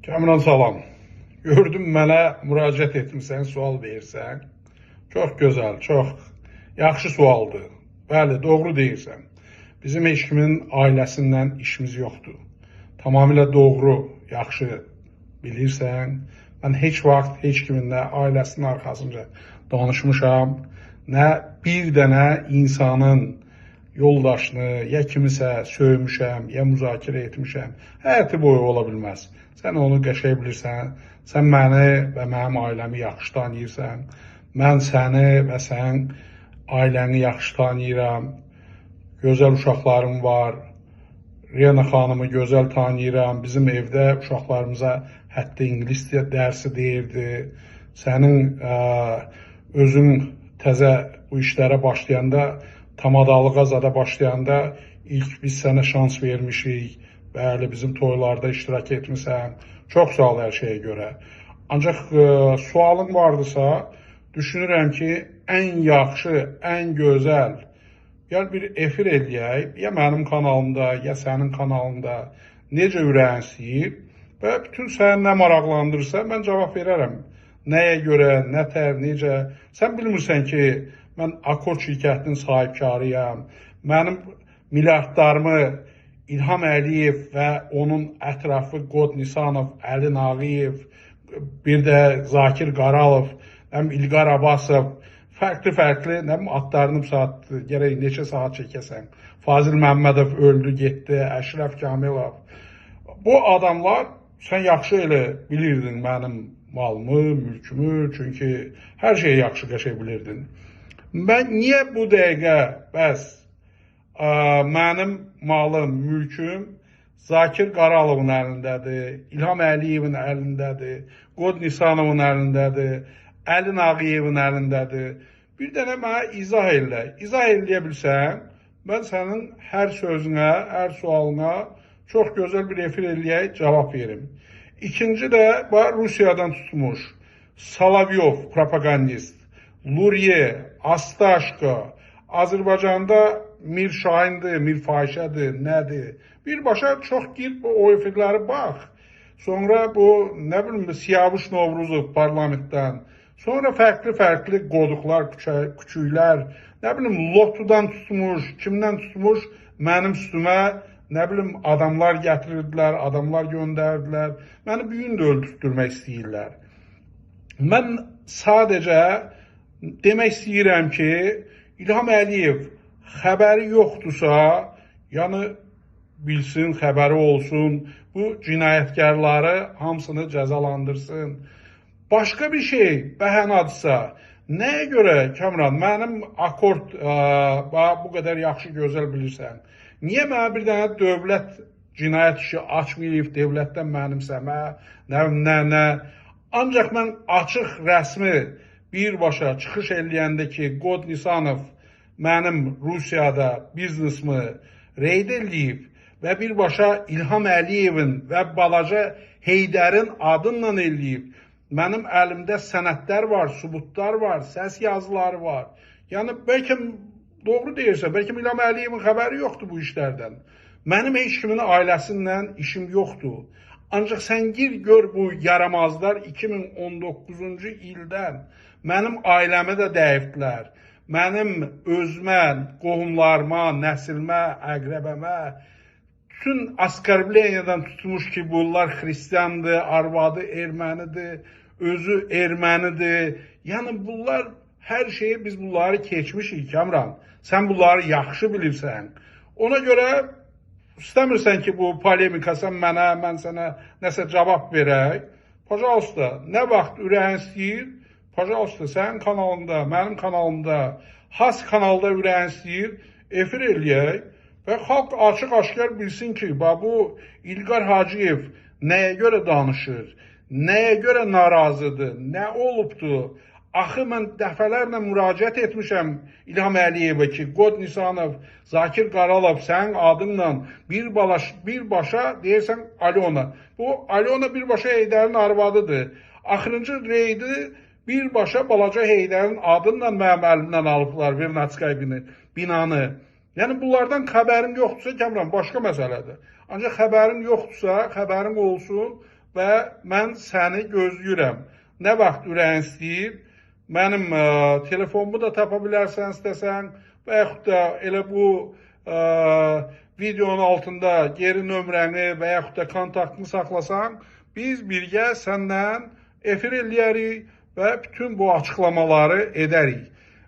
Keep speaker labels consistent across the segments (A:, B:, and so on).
A: Kamran salam. Gördüm mənə müraciət etmisən, sual verirsən. Çox gözəl, çox yaxşı sualdır. Bəli, doğru deyirsən. Bizim heç kimin ailəsindən işimiz yoxdur. Tamamilə doğru, yaxşı bilirsən. Mən heç vaxt heç kimin nə ailəsinin arxasınca danışmışam, nə bir dənə insanın yoldaşını, ya kimisə söymüşəm, ya müzakirə etmişəm. Həyatı boyu ola bilməz. Sən onu qəşəng bilirsən, sən məni və mənim ailəmi yaxşı tanıyırsan, mən səni və sən ailəni yaxşı tanıyıram, gözəl uşaqlarım var, Riyana xanımı gözəl tanıyıram, bizim evdə uşaqlarımıza hətta ingilis dərsi deyirdi, sənin özün təzə bu işlərə başlayanda, tamadalığa zada başlayanda ilk biz sənə şans vermişik. Bəli, bizim toylarda iştirak etmişsən. Çox sağ ol hər şeyə görə. Ancaq sualın vardısa, düşünürəm ki, ən yaxşı, ən gözəl, gəl bir efir eləyək, ya mənim kanalımda, ya sənin kanalında necə ürəyin istəyir və bütün səni nə maraqlandırırsa, mən cavab verərəm. Nəyə görə, nətər, necə. Sən bilmirsən ki, mən Akord şirkətinin sahibkarıyam. Mənim milyardlarımı İlham Əliyev və onun ətrafı Qod Nisanov, Əli Nağıyev, bir də Zakir Qaralov, İlqar Abbasov, fərqli adlarını satdı, gərək neçə saat çəkəsən. Fazil Məmmədov öldü, getdi, Əşrəf Kamilov. Bu adamlar, sən yaxşı elə bilirdin mənim malımı, mülkümü, çünki hər şeyi yaxşı qəşəng bilirdin. Mən niyə bu dəqiqə bəs mənim malım, mülküm Zakir Qaralovun əlindədir, İlham Əliyevin əlindədir, Qod Nisanovun əlindədir, Əli Nağıyevin əlindədir. Bir dənə mənə izah elə. İzah eləyə bilsən, mən sənin hər sözünə, hər sualına çox gözəl bir efir eləyək, cavab verim. İkinci də Rusiyadan tutmuş Salavyov, propagandist, Luriye, Astaşko, Azərbaycanda Mir Şahindir, Mir Fahişədir, nədir? Birbaşa çox gir o efirləri bax. Sonra bu, nə bilim, Siyavuş Novruzov parlamentdən, sonra fərqli qoduqlar, küçüklər, nə bilim, lotudan tutmuş, kimdən tutmuş, mənim üstümə, nə bilim, adamlar gətirirdilər, adamlar göndərdilər, məni bir gün də öldürtdürmək istəyirlər. Mən sadəcə demək istəyirəm ki, İlham Əliyev xəbəri yoxdursa, yəni bilsin, xəbəri olsun, bu cinayətkarları hamısını cəzalandırsın. Başqa bir şey bəhanədirsə, nəyə görə Kamran, mənim Akord bu qədər yaxşı, gözəl bilirsən, niyə mənə bir dənə dövlət cinayət işi açmayıb, dövlətdən mənimsəmə, nə. Ancaq mən açıq rəsmi birbaşa çıxış eləyəndə ki, Qod Nisanov mənim Rusiyada biznesimi reyd eləyib və birbaşa İlham Əliyevin və balaca Heydərin adınla eləyib. Mənim əlimdə sənədlər var, sübutlar var, səs yazıları var. Yəni, bəlkə doğru deyirsə, bəlkə İlham Əliyevin xəbəri yoxdur bu işlərdən. Mənim heç kimin ailəsindən işim yoxdur. Ancaq sən gir, gör bu yaramazlar 2019-cu ildən mənim ailəmə də dəyibdilər. Mənim özümə, qohumlarıma, nəsilmə, əqrəbəmə, bütün askarbleniyadan tutmuş ki, bunlar xristiyandır, arvadı ermənidir, özü ermənidir. Yəni, bunlar, hər şeyi biz bunları keçmişik, Kamran. Sən bunları yaxşı bilirsən. Ona görə istəmirsən ki, bu polemikasan mənə, mən sənə nəsə cavab verək. Pajausta, nə vaxt ürəyin istəyir, pajausta, sənin kanalında, mənim kanalımda, has kanalda ürəyin istəyir, efir eləyək və xalq açıq-aşkar bilsin ki, bu İlqar Hacıyev nəyə görə danışır, nəyə görə narazıdır, nə olubdur. Axı, mən dəfələrlə müraciət etmişəm İlham Əliyevə ki, Qod Nisanov, Zakir Qaralov, sənin adınla birbaşa deyirsən Alyona. Bu, Alyona birbaşa Heydərin arvadıdır. Axırıncı reydi birbaşa balaca Heydərin adınla mənim əlimdən alıblar Vernatskay binanı. Yəni, bunlardan xəbərim yoxdursa, Kamran, başqa məsələdir. Ancaq xəbərin yoxdursa, xəbərin olsun, və mən səni gözləyirəm. Nə vaxt ürəyin istəyir, mənim telefonumu da tapa bilərsən istəsən və yaxud da elə bu videonun altında geri nömrəni və yaxud da kontaktını saxlasan, biz birgə səndən efir eləyərik və bütün bu açıqlamaları edərik.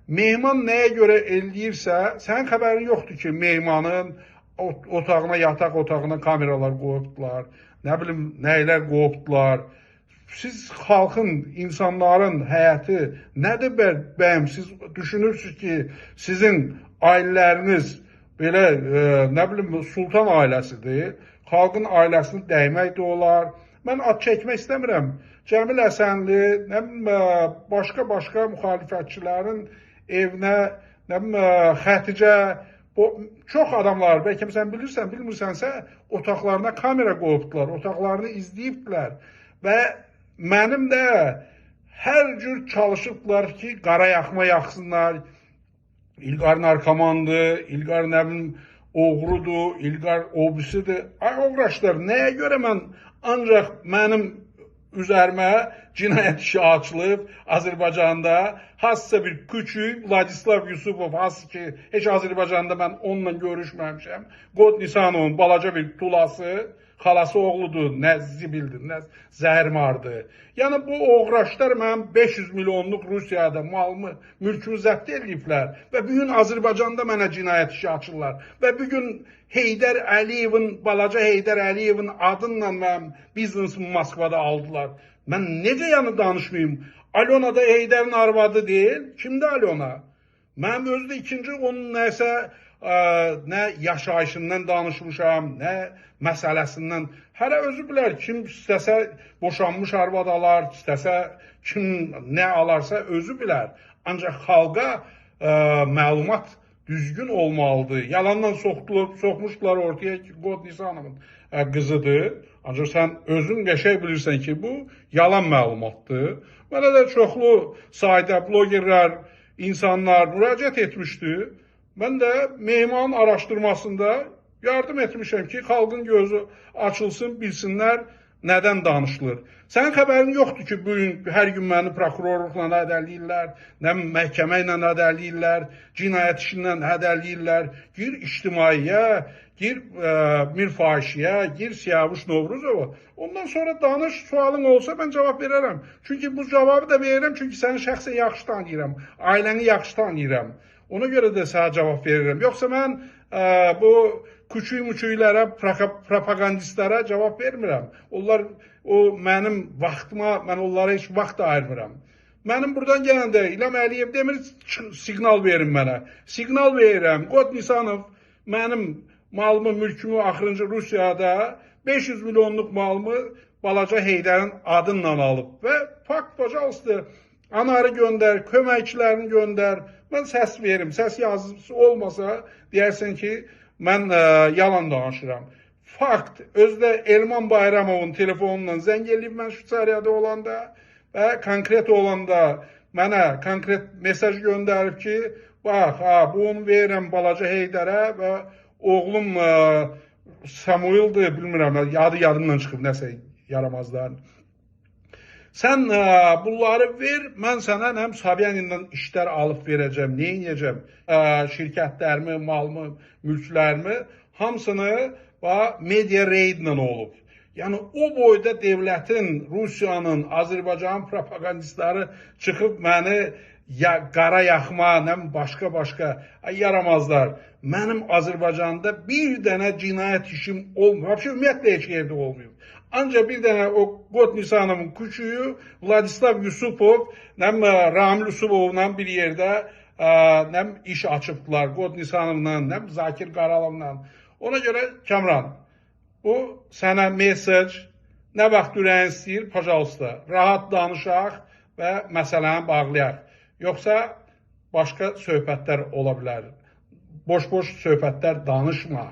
A: Mehman nəyə görə eləyirsə, sənin xəbərin yoxdur ki, mehmanın otağına, yataq otağına kameralar qoyubdular, nə bilim, nəylər qoyubdular. Siz xalqın, insanların həyatı nədir bəyəm? Siz düşünürsünüz ki, sizin ailələriniz belə, nə bilim, sultan ailəsidir. Xalqın ailəsini dəymək də olar. Mən ad çəkmək istəmirəm. Cəmil Həsənli, nə bilim, başqa müxalifətçilərin evinə, nə bilim, Xəticə, çox adamlar, bəlkə sən bilirsən, bilmirsənsə, otaqlarına kamera qoyubdular, otaqlarını izləyibdilər və mənim də hər cür çalışıbdılar ki, qara yaxma yaxsınlar. İlqar narkomandır, İlqar nə bilim, oğrudur, İlqar obisidir. Ay oğraşlar, nəyə görə mən ancaq mənim üzərimə cinayət işi açılıb Azərbaycanda hansısa bir küçük Vladislav Yusupov, hansı ki heç Azərbaycanda mən onunla görüşməmişəm. Qod Nisanovun balaca bir tulası, xalası oğludur, nə zibildir, nə zəhərmardır. Yəni bu oğraşlar mənim 500 milyonluq Rusiyada malımı, mülkümü zəbt ediblər və bugün Azərbaycanda mənə cinayət işi açırlar və bugün Heydər Əliyevin, balaca Heydər Əliyevin adınla mənim biznesimi Moskvada aldılar. Mən necə yəni danışmayayım? Alyona da Heydərin arvadı deyil. Kimdir Alyona? Mənim özü də ikinci onun nəsə nə yaşayışından danışmışam, nə məsələsindən. Hələ özü bilər, kim istəsə boşanmış arvad alar, istəsə kim nə alarsa özü bilər. Ancaq xalqa məlumat düzgün olmalıdır. Yalandan soxmuşdular ortaya ki, Qod Nisanovun qızıdır. Ancaq sən özün qəşəng bilirsən ki, bu yalan məlumatdır. Mənə də çoxlu sayda blogerlər, insanlar müraciət etmişdi. Mən də Mehmanın araşdırmasında yardım etmişəm ki, xalqın gözü açılsın, bilsinlər nədən danışılır. Sənin xəbərin yoxdur ki, hər gün məni prokurorluqla hədələyirlər, nə məhkəmə ilə hədələyirlər, cinayət işindən hədələyirlər, gir ictimaiyə, gir Mirfahişiyə, gir Siyavuş Novruzova. Ondan sonra danış, sualın olsa mən cavab verərəm. Çünki bu cavabı da verirəm, çünki səni şəxsən yaxşı tanıyıram, ailəni yaxşı tanıyıram. Ona görə də sənə cavab verirəm. Yoxsa mən bu küçük-müçüklərə, propagandistlərə cavab vermirəm. Onlar, o mənim vaxtıma, mən onlara heç vaxt ayırmıram. Mənim buradan gələndə İlham Əliyev demir, siqnal verin mənə. Siqnal verirəm. Qod Nisanov mənim malımı, mülkümü axırıncı Rusiyada 500 milyonluq malımı balaca Heydərin adınla alıb. Və fakt bacalsın, anarı göndər, köməkçilərini göndər. Mən səs verim, səs yazısı olmasa deyərsən ki, mən yalan danışıram. Fakt, özdə Elman Bayramovun telefonundan zəng eləyib mən Şvitsariyada olanda və konkret olanda mənə konkret mesaj göndərib ki, bax, bunu verirəm balaca Heydərə və oğlum Samuel'dir, bilmirəm, adı yadımdan çıxıb, nəsə yaramazlar. Sən bunları ver, mən sənə həm Sobyanin'dən işlər alıb verəcəm, nə edəcəm, şirkətlərimi, malımı, mülklərimi, hamısını media reydlə olub. Yəni o boyda devlətin, Rusiyanın, Azərbaycanın propagandistləri çıxıb məni qara yaxma, başqa yaramazlar. Mənim Azərbaycanda bir dənə cinayət işim olmuyor, ümumiyyətlə heç yerdə olmuyor. Ancaq bir dənə o Qod Nisanovun küçüyü Vladislav Yusupov, Ramil Yusupovla bir yerdə iş açıbdılar. Qod Nisanovla, Zakir Qaralovla. Ona görə Kamran, bu sənə mesaj, nə vaxt ürəyin istəyir, pajalsta, rahat danışaq və məsələni bağlayaq. Yoxsa başqa söhbətlər ola bilər. Boş-boş söhbətlər danışma.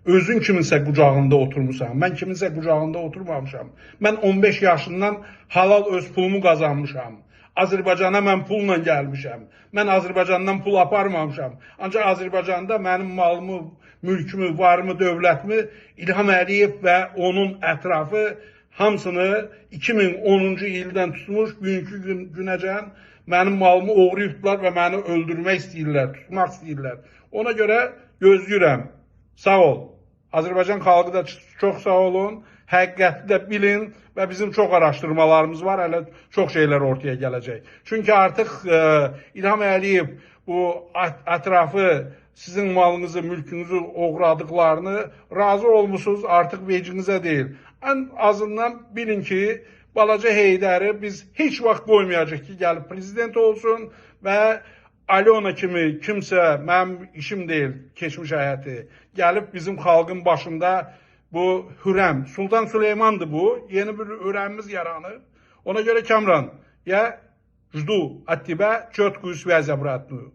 A: Özün kiminsə qucağında oturmuşsan. Mən kiminsə qucağında oturmamışam. Mən 15 yaşından halal öz pulumu qazanmışam. Azərbaycana mən pulla gəlmişəm. Mən Azərbaycandan pul aparmamışam. Ancaq Azərbaycanda mənim malımı, mülkümü, varımı, dövlətimi İlham Əliyev və onun ətrafı hamısını 2010-cu ildən tutmuş bugünkü günəcən mənim malımı oğrayıbdılar və məni öldürmək istəyirlər, tutmaq istəyirlər. Ona görə gözləyirəm. Sağ ol. Azərbaycan xalqı da çox sağ olun. Həqiqəti də bilin və bizim çox araşdırmalarımız var. Hələ çox şeylər ortaya gələcək. Çünki artıq İlham Əliyev bu ətrafı sizin malınızı, mülkünüzü oğradıqlarını razı olmuşsunuz, artıq vecinizə deyil. Ən azından bilin ki, balaca Heydəri biz heç vaxt qoymayacaq ki, gəlib prezident olsun və Alyona kimi kimsə, mənim işim deyil, keçmiş həyəti, gəlib bizim xalqın başında bu Hürrəm, Sultan Süleyman'dı bu, yeni bir Hürrəmimiz yaranır. Ona görə Kamran, ya jdu от тебя четкую связь обратную.